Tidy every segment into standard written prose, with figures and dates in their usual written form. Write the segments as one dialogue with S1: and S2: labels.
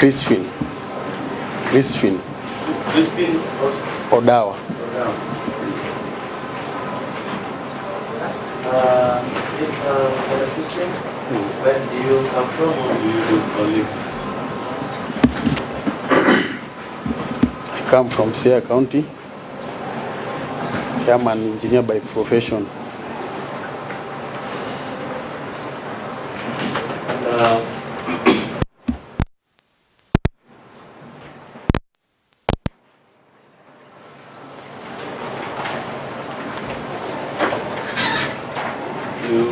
S1: Crispin Odawa.
S2: Yes, Crispin, where do you come from, or do you do colleagues?
S1: I come from Siaya County. I'm an engineer by profession.
S2: You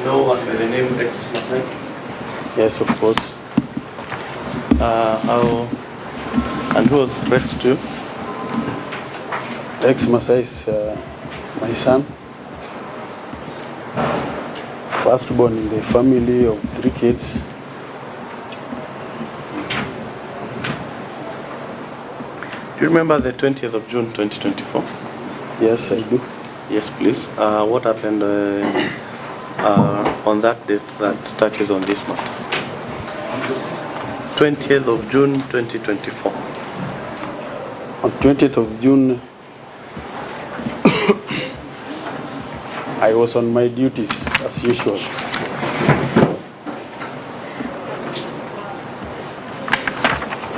S2: know one by the name Masai?
S1: Yes, of course.
S2: How and who was Rex to?
S1: Masai'S my son, firstborn in the family of 3 kids.
S2: Do you remember the 20th of June 2024?
S1: Yes, I do.
S2: Yes, please. What happened on that date that touches on this matter? 20th of June 2024.
S1: On 20th of June, I was on my duties as usual.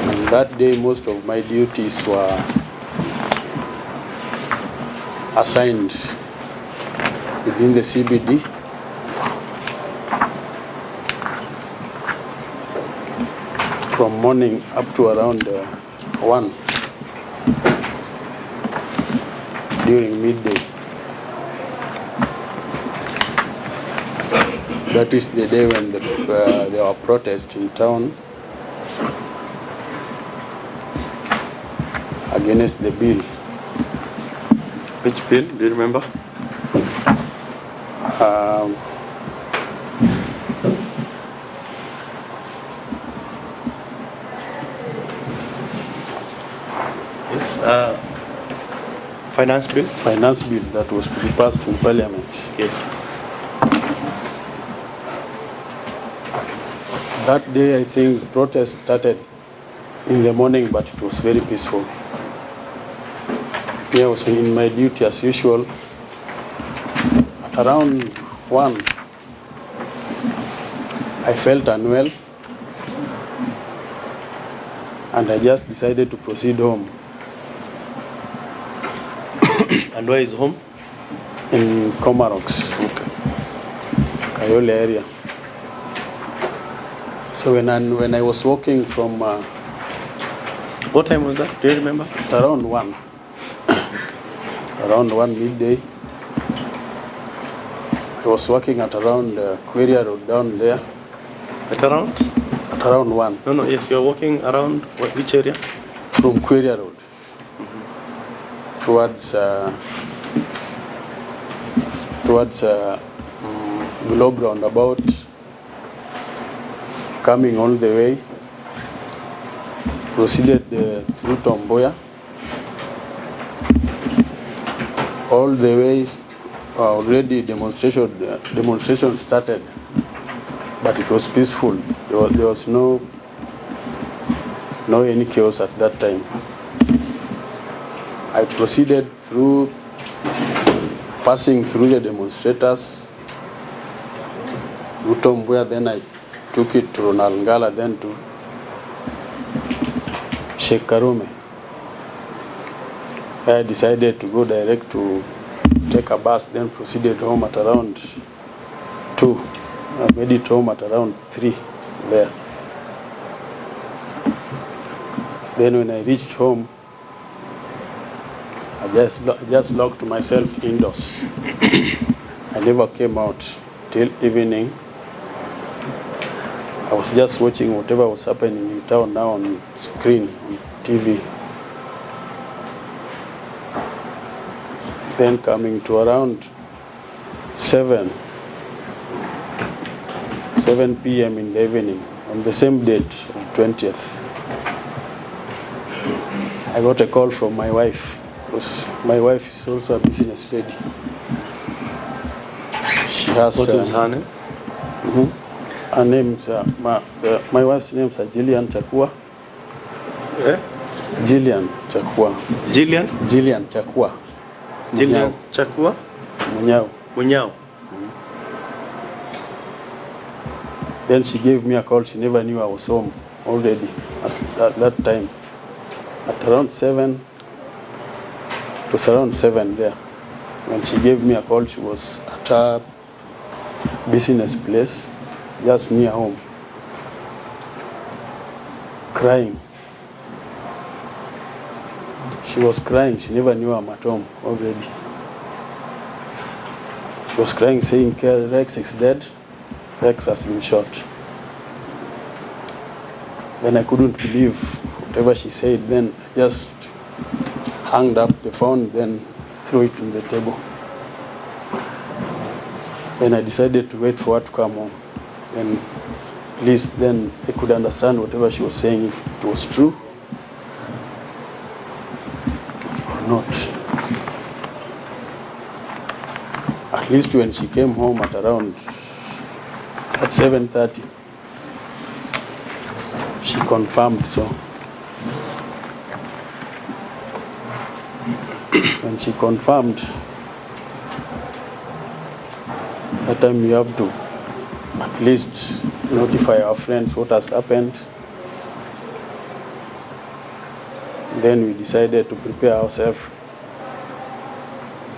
S1: And that day, most of my duties were assigned within the CBD. From morning up to around 1 during midday. That is the day when there were protests in town against the bill.
S2: Which bill? Do you remember? Yes. Finance bill?
S1: Finance bill that was to be passed in Parliament.
S2: Yes.
S1: That day, I think protest started in the morning, but it was very peaceful. I was in my duty as usual. At around 1, I felt unwell, and I just decided to proceed home.
S2: And where is home?
S1: In Comarox,
S2: Okay.
S1: Kayole area. So when I was walking from
S2: What time was that? Do you remember?
S1: around 1, around 1 midday, I was walking at around Queria Road down there.
S2: At around?
S1: At around 1.
S2: No, yes, you're walking around which area?
S1: From Queria Road towards Globe roundabout, coming all the way, proceeded through Tomboya, all the way. Already demonstration started, but it was peaceful. There was no any chaos at that time. I proceeded through, passing through the demonstrators, Tomboya, then I took it to Ronald, then to Sheikh Karume. I decided to go direct to take a bus, then proceeded home at around 2. I made it home at around 3 there. Then when I reached home, I just locked myself indoors. I never came out till evening. I was just watching whatever was happening in town now on screen, on TV. Then coming to around 7 p.m. in the evening, on the same date, on 20th, I got a call from my wife, because my wife is also a business lady. She has...
S2: What is her name?
S1: Her name's, my wife's name is Jillian Chakua. Jillian Chakwa.
S3: Jillian?
S1: Jillian Chakwa.
S3: Jillian Chakwa? Munyao.
S1: Then she gave me a call. She never knew I was home already at that time. At around 7, it was around 7 there. When she gave me a call, she was at her business place, just near home, crying. She was crying. She never knew I'm at home already. She was crying, saying, Rex is dead. Rex has been shot. Then I couldn't believe whatever she said. Then I just hung up the phone, then threw it on the table. Then I decided to wait for her to come home. And at least then I could understand whatever she was saying, if it was true or not. At least when she came home at around at 7:30, she confirmed so. When she confirmed, that time we have to at least notify our friends what has happened. Then we decided to prepare ourselves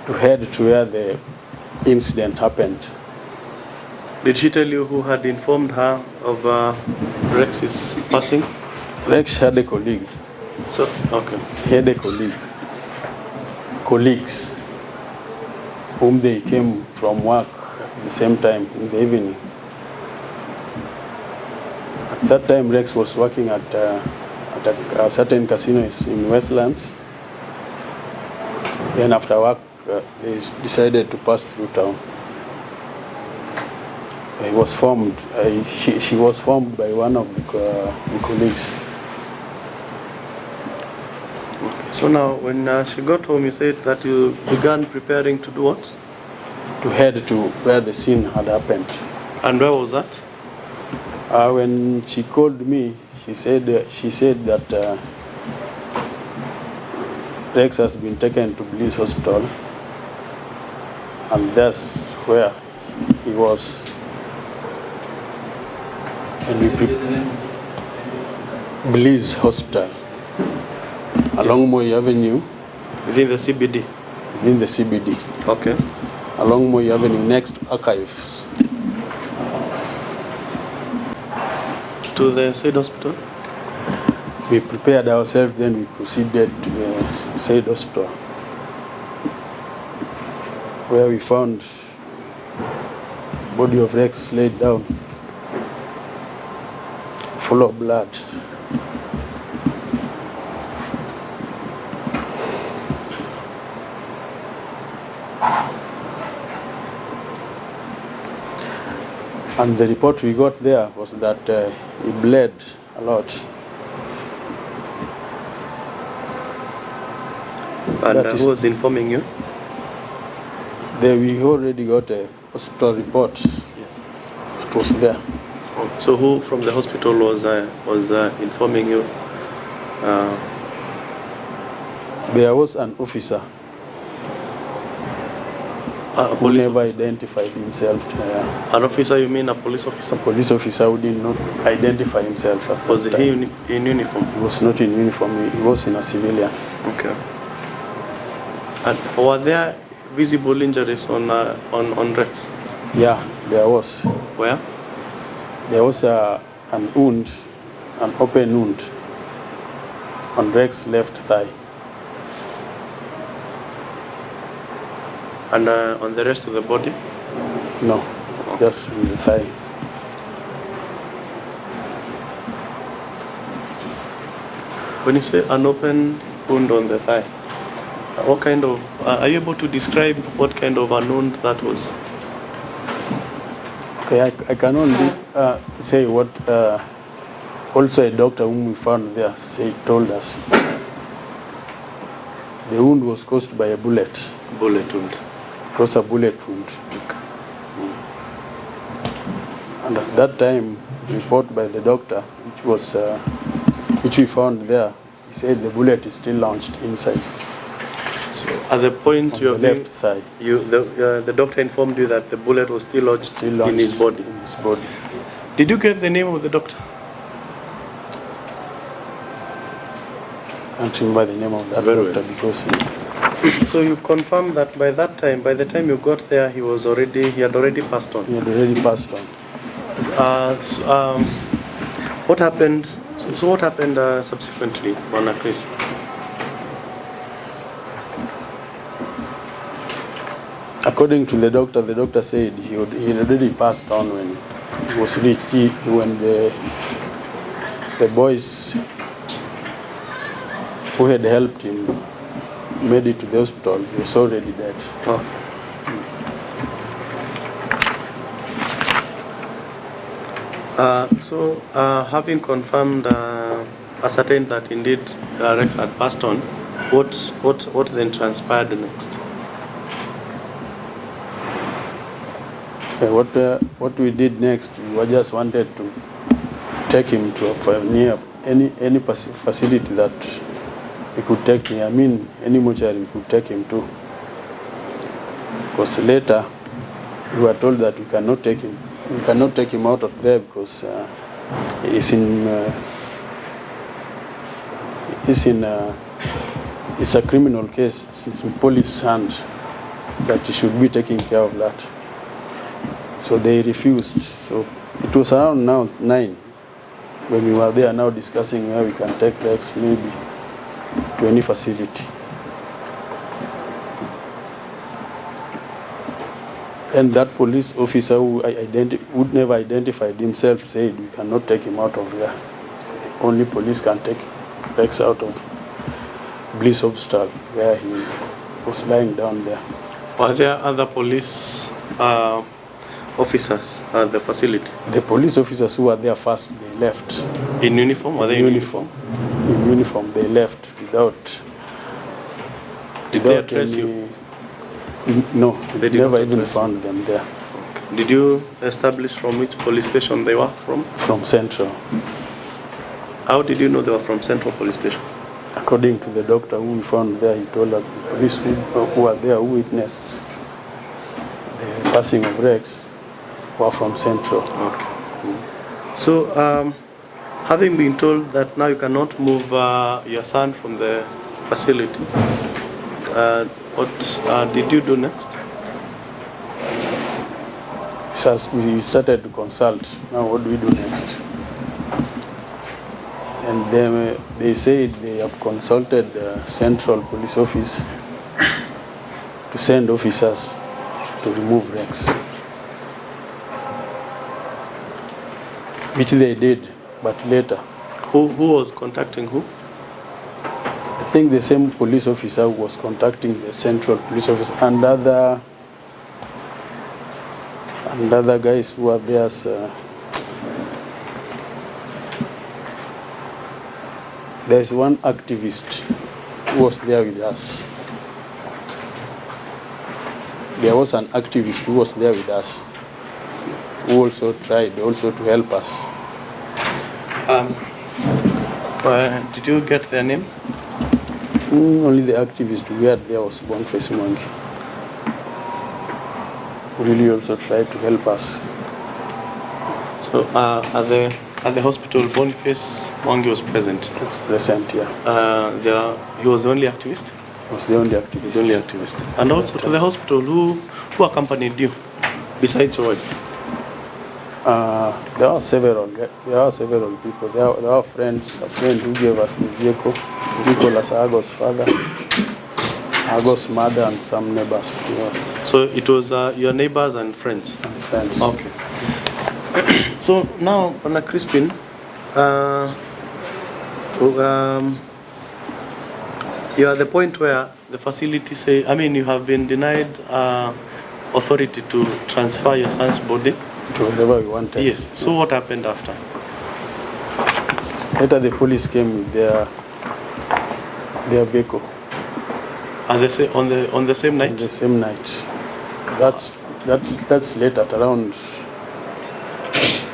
S1: to head to where the incident happened.
S3: Did she tell you who had informed her of Rex's passing?
S1: Rex had a colleague.
S3: So, okay.
S1: He had a colleagues, whom they came from work at the same time in the evening. At that time, Rex was working at a certain casino in Westlands. Then after work, they decided to pass through town. He was formed. She was formed by one of the colleagues.
S3: So now, when she got home, you said that you began preparing to do what?
S1: To head to where the scene had happened.
S3: And where was that?
S1: When she called me, she said that Rex has been taken to Bliss Hospital, and that's where he was. And Bliss Hospital, along Moy Avenue.
S3: Within the CBD?
S1: Within the CBD.
S3: Okay.
S1: Along Moy Avenue, next to Archives.
S3: To the said hospital?
S1: We prepared ourselves, then we proceeded to the said hospital, where we found body of Rex laid down, full of blood. And the report we got there was that he bled a lot.
S3: And who was informing you?
S1: We already got a hospital report. Yes. It was there.
S3: So who from the hospital was informing you?
S1: There was an officer who never identified himself.
S3: An officer, you mean a police officer?
S1: A police officer who did not identify himself.
S3: Was he in uniform?
S1: He was not in uniform. He was in a civilian.
S3: Okay. And were there visible injuries on Rex?
S1: Yeah, there was.
S3: Where?
S1: There was an wound, an open wound on Rex's left thigh.
S3: And on the rest of the body?
S1: No, just on the thigh.
S3: When you say an open wound on the thigh, what kind of, are you able to describe what kind of a wound that was?
S1: Okay, I can only say what also a doctor whom we found there told us. The wound was caused by a bullet.
S3: Bullet wound.
S1: It was a bullet wound. And at that time, report by the doctor, which we found there, he said the bullet is still launched inside.
S3: So at the point
S1: On
S3: you
S1: the
S3: have
S1: left thigh.
S3: the doctor informed you that the bullet was still lodged in his body.
S1: In his body.
S3: Did you get the name of the doctor?
S1: I can't remember the name of that
S3: Very
S1: doctor
S3: well.
S1: because
S3: So you confirmed that by the time you got there, he had already passed on.
S1: he had already passed on.
S3: What happened? So what happened subsequently, Mona Chris?
S1: According to the doctor said he had already passed on when he was reached. When the boys who had helped him made it to the hospital, he was already dead.
S3: Okay. Having confirmed, ascertained that indeed Rex had passed on, what then transpired next?
S1: What we did next, we just wanted to take him to near any facility that we could take him. I mean, any mortuary we could take him to. Because later we were told that we cannot take him. We cannot take him out of there because it's a criminal case. It's in police hands that he should be taking care of that. So they refused. So it was around now 9 when we were there now discussing where we can take Rex, maybe to any facility. And that police officer who would never identified himself said we cannot take him out of there. Only police can take Rex out of Bliss Hospital where he was lying down there.
S3: Were there other police officers at the facility?
S1: The police officers who were there first, they left.
S3: In uniform? Were they in uniform?
S1: In uniform, they left without.
S3: Did they address you?
S1: No,
S3: They did
S1: never
S3: not
S1: even
S3: address
S1: found them there.
S3: Okay. Did you establish from which police station they were from?
S1: From Central.
S3: How did you know they were from Central Police Station?
S1: According to the doctor who we found there, he told us the police who were there who witnessed the passing of Rex were from Central.
S3: Okay. So, having been told that now you cannot move your son from the facility, what did you do next?
S1: So we started to consult. Now what do we do next? And then they said they have consulted the Central Police Office to send officers to remove Rex, which they did, but later.
S3: Who was contacting who?
S1: I think the same police officer was contacting the Central Police Office and other guys who are there. There's one activist who was there with us. There was an activist who was there with us who also tried to help us.
S3: Did you get their name?
S1: Only the activist we had there was Boniface Mwangi, who really also tried to help us.
S3: So at the hospital, Boniface Mwangi was present.
S1: He was present, yeah.
S3: He was the only activist?
S1: He was the only activist.
S3: The only activist. And also to the hospital, who accompanied you besides your wife?
S1: There are several people. There are friends. A friend who gave us the vehicle, Nicholas Agos' father, Agos' mother, and some neighbors. Yes.
S3: So it was your neighbors and friends?
S1: And friends.
S3: Okay. So now, Anna Crispin, you're at the point where the facility say, you have been denied authority to transfer your son's body
S1: to wherever we wanted.
S3: Yes. So what happened after?
S1: Later the police came with their vehicle.
S3: On the same night?
S1: On the same night. That's late at around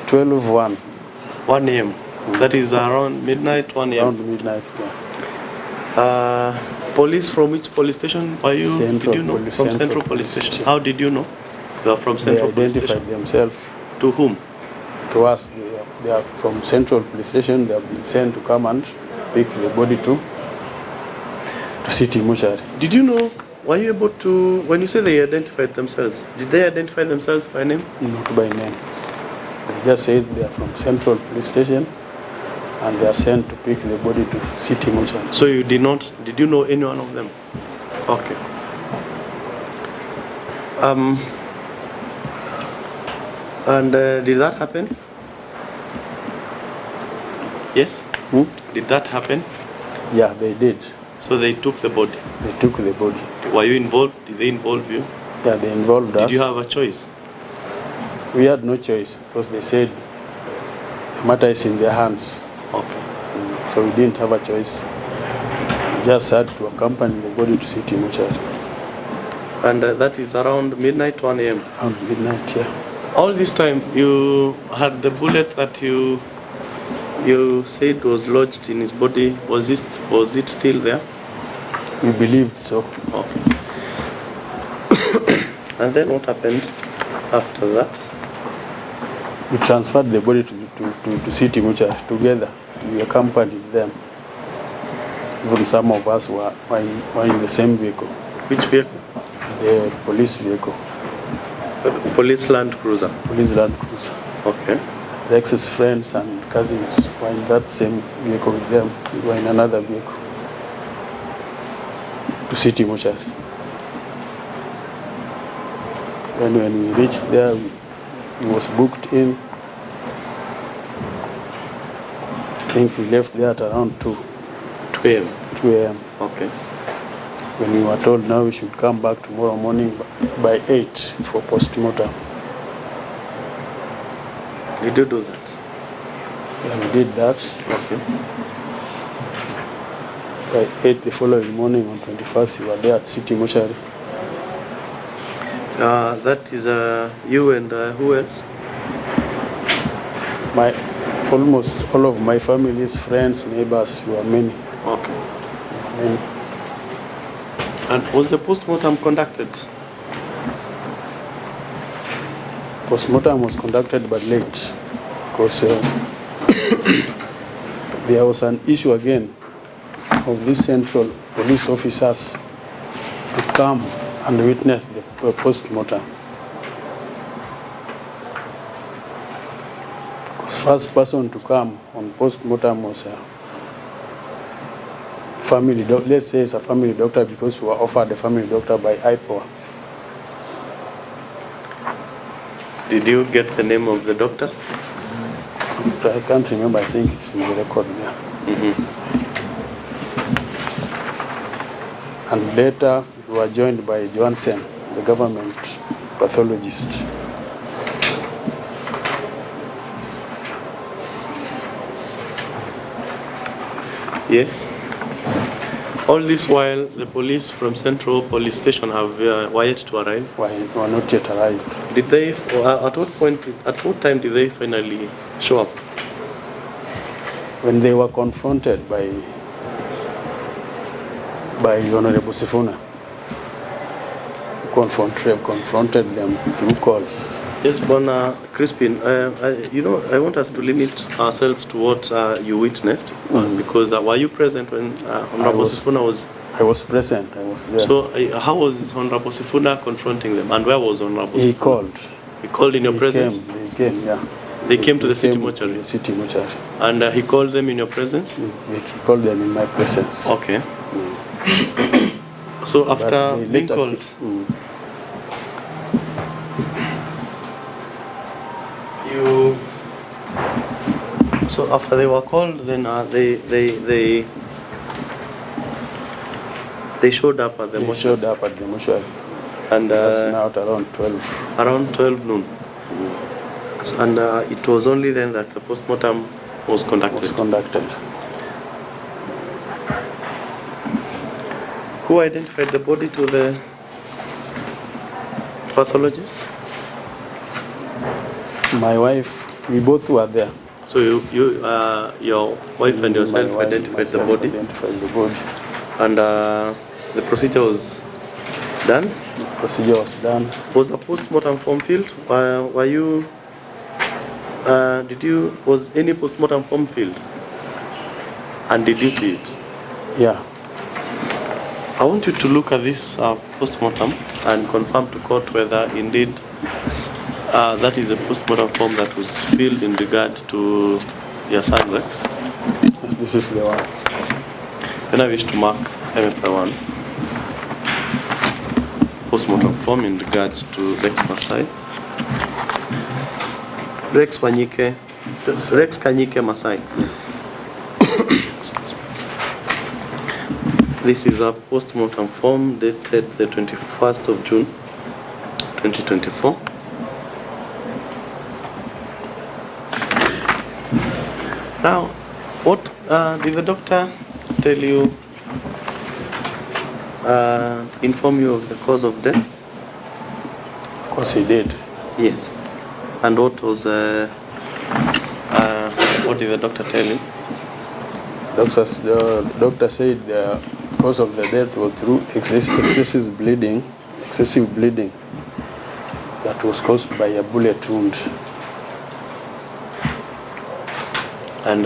S1: 12:01.
S3: 1 a.m. That is around midnight, 1 a.m.
S1: Around midnight, yeah.
S3: Police from which police station are you?
S1: Central
S3: did you know?
S1: Police-
S3: From
S1: Central
S3: Central Police
S1: Police
S3: Station.
S1: Station.
S3: How did you know? They are from
S1: They
S3: Central Police
S1: identified
S3: Station.
S1: themselves
S3: To whom?
S1: to us. They are from Central Police Station. They have been sent to come and pick the body to city mortuary.
S3: Did you know? Were you able to? When you say they identified themselves, did they identify themselves by name?
S1: Not by name. They just said they are from Central Police Station and they are sent to pick the body to city mortuary.
S3: So you did not? Did you know any one of them? Okay. And did that happen? Yes. Did that happen?
S1: Yeah, they did.
S3: So they took the body.
S1: They took the body.
S3: Were you involved? Did they involve you?
S1: Yeah, they involved us.
S3: Did you have a choice?
S1: We had no choice because they said the matter is in their hands.
S3: Okay.
S1: So we didn't have a choice. We just had to accompany the body to city mortuary.
S3: And that is around midnight, 1 a.m.
S1: Around midnight, yeah.
S3: All this time you had the bullet that you said was lodged in his body. Was it still there?
S1: We believed so.
S3: Okay. And then what happened after that?
S1: We transferred the body to city mortuary together. We accompanied them. Even some of us were in the same vehicle.
S3: Which vehicle?
S1: The police vehicle.
S3: Police Land Cruiser.
S1: Police Land Cruiser.
S3: Okay.
S1: Rex's friends and cousins were in that same vehicle with them. We were in another vehicle to city mortuary. And when we reached there, he was booked in. I think we left there at around 2
S3: a.m.
S1: 2 a.m.
S3: Okay.
S1: When we were told now we should come back tomorrow morning by 8 for postmortem.
S3: Did you do that?
S1: Yeah, we did that.
S3: Okay.
S1: By 8 the following morning on 21st, we were there at city mortuary.
S3: That is you and who else?
S1: Almost all of my family's friends, neighbors, were many.
S3: Okay.
S1: Many.
S3: And was the postmortem conducted?
S1: Postmortem was conducted but late because there was an issue again of these central police officers to come and witness the postmortem. First person to come on postmortem was a family doctor. Let's say it's a family doctor because we were offered a family doctor by IPOA.
S3: Did you get the name of the doctor?
S1: I can't remember. I think it's in the record there. And later we were joined by Johansen, the government pathologist.
S3: Yes. All this while, the police from Central Police Station have yet to arrive.
S1: Why were not yet arrived?
S3: Did they? At what time did they finally show up?
S1: When they were confronted by Honorable Sifuna, confronted them through calls.
S3: Yes, Bwana Crispin, I want us to limit ourselves to what you witnessed, because were you present when Honorable Sifuna was?
S1: I was present, I was there.
S3: So how was Honorable Sifuna confronting them, and where was Honorable Sifuna?
S1: He called.
S3: He called in your presence?
S1: They came, yeah.
S3: They came to the city mortuary?
S1: The city mortuary.
S3: And he called them in your presence?
S1: He called them in my presence.
S3: Okay. So after being called, so after they were called, then they showed up at the mortuary.
S1: They showed up at the mortuary.
S3: And
S1: that's now at around 12.
S3: Around 12 noon. And it was only then that the postmortem was conducted. Who identified the body to the pathologist?
S1: My wife. We both were there.
S3: So your wife and yourself identified the body?
S1: Identified the body.
S3: And the procedure was done?
S1: The procedure was done.
S3: Was a postmortem form filled? Were you, was any postmortem form filled? And did you see it?
S1: Yeah.
S3: I want you to look at this postmortem and confirm to court whether indeed that is a postmortem form that was filled in regard to your son Rex.
S1: This is the one.
S3: Then I wish to mark MFI1 postmortem form in regards to Rex Masai. Rex Kanyike Masai. This is a postmortem form dated the 21st of June 2024. Now, what did the doctor tell you, inform you of the cause of death?
S1: Of course he did.
S3: Yes. And what was, what did the doctor tell you?
S1: The doctor said the cause of the death was through excessive bleeding that was caused by a bullet wound.
S3: And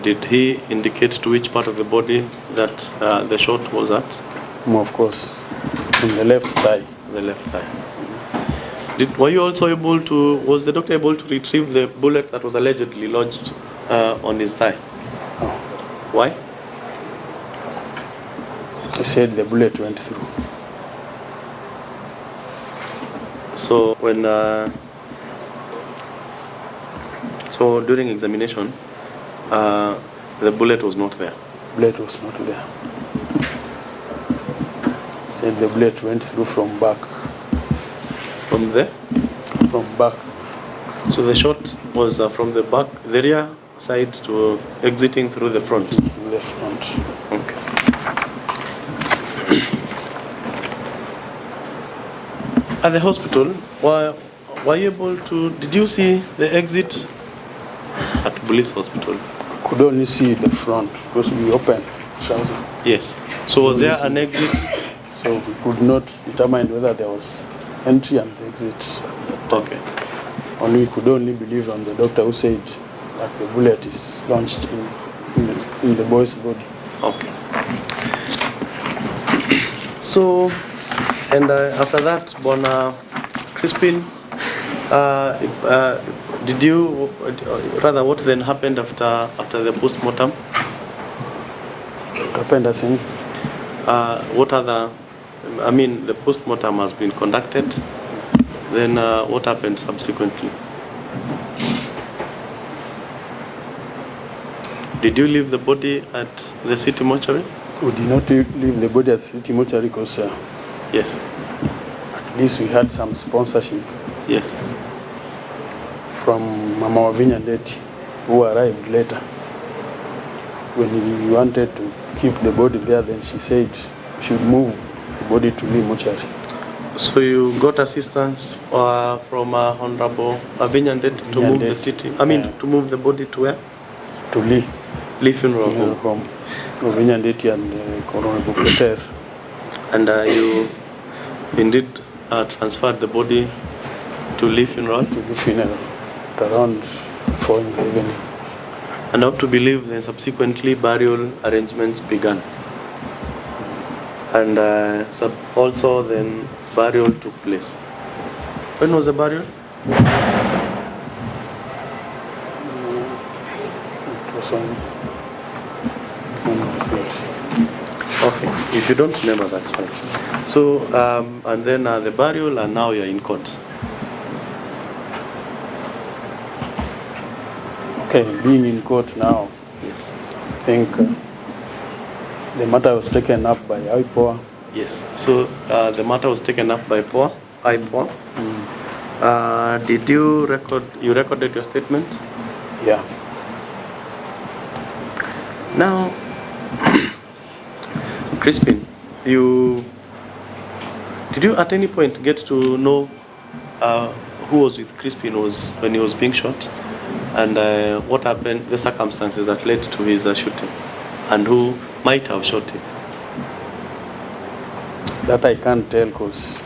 S3: did he indicate to which part of the body that the shot was at?
S1: Of course, in the left thigh.
S3: The left thigh. Were you also able to, was the doctor able to retrieve the bullet that was allegedly lodged on his thigh?
S1: No.
S3: Why?
S1: He said the bullet went through.
S3: So when, so during examination, the bullet was not there.
S1: Bullet was not there. Said the bullet went through from back.
S3: From there?
S1: From back.
S3: So the shot was from the back, the rear side to exiting through the front?
S1: The front.
S3: Okay. At the hospital, were you able to, did you see the exit at police hospital?
S1: Could only see the front because we opened trouser.
S3: Yes. So was there an exit?
S1: So we could not determine whether there was entry and exit.
S3: Okay.
S1: Only we could only believe on the doctor who said that the bullet is launched in the boy's body.
S3: Okay. So, and after that, Bona Crispin, did you, rather what then happened after the postmortem?
S1: What happened as in?
S3: What other, I mean, the postmortem has been conducted, then what happened subsequently? Did you leave the body at the city mortuary?
S1: We did not leave the body at the city mortuary because
S3: yes.
S1: At least we had some sponsorship.
S3: Yes.
S1: From Mama Wavinya Ndeti, who arrived later. When we wanted to keep the body there, then she said we should move the body to Lee mortuary.
S3: So you got assistance from Honorable Wavinya Ndeti to move the city, I mean to move the body to where?
S1: To Lee.
S3: Lee Funeral
S1: Home. Wavinya Ndeti and Honorable Peter.
S3: And you indeed transferred the body to Lee Funeral?
S1: To Lee Funeral at around 4 in the evening.
S3: And how to believe then subsequently burial arrangements began. And also then burial took place. When was the burial?
S1: It was on
S3: Okay, if you don't remember, that's fine. So, and then the burial, and now you're in court.
S1: Okay, being in court now,
S3: Yes.
S1: I think the matter was taken up by IPOA.
S3: Yes. So the matter was taken up by IPOA. Did you recorded your statement?
S1: Yeah.
S3: Now, Crispin, did you at any point get to know who was with Crispin when he was being shot? And what happened, the circumstances that led to his shooting, and who might have shot him?
S1: That I can't tell because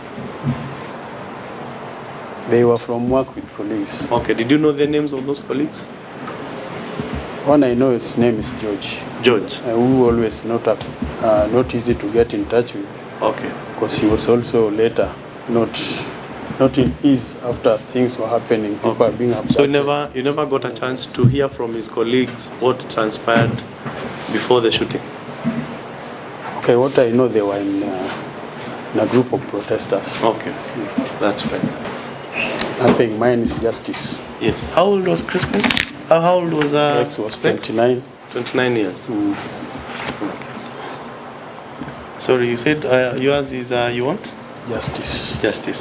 S1: they were from work with police.
S3: Okay, did you know the names of those colleagues?
S1: One I know his name is George.
S3: George.
S1: Who always not easy to get in touch with.
S3: Okay.
S1: Because he was also later not in ease after things were happening. People are being abducted.
S3: So you never got a chance to hear from his colleagues what transpired before the shooting?
S1: Okay, what I know, they were in a group of protesters.
S3: Okay, that's fine.
S1: Nothing, mine is justice.
S3: Yes. How old was Crispin? How old was
S1: Rex was 29.
S3: 29 years. Sorry, you said yours is you want?
S1: Justice.
S3: Justice.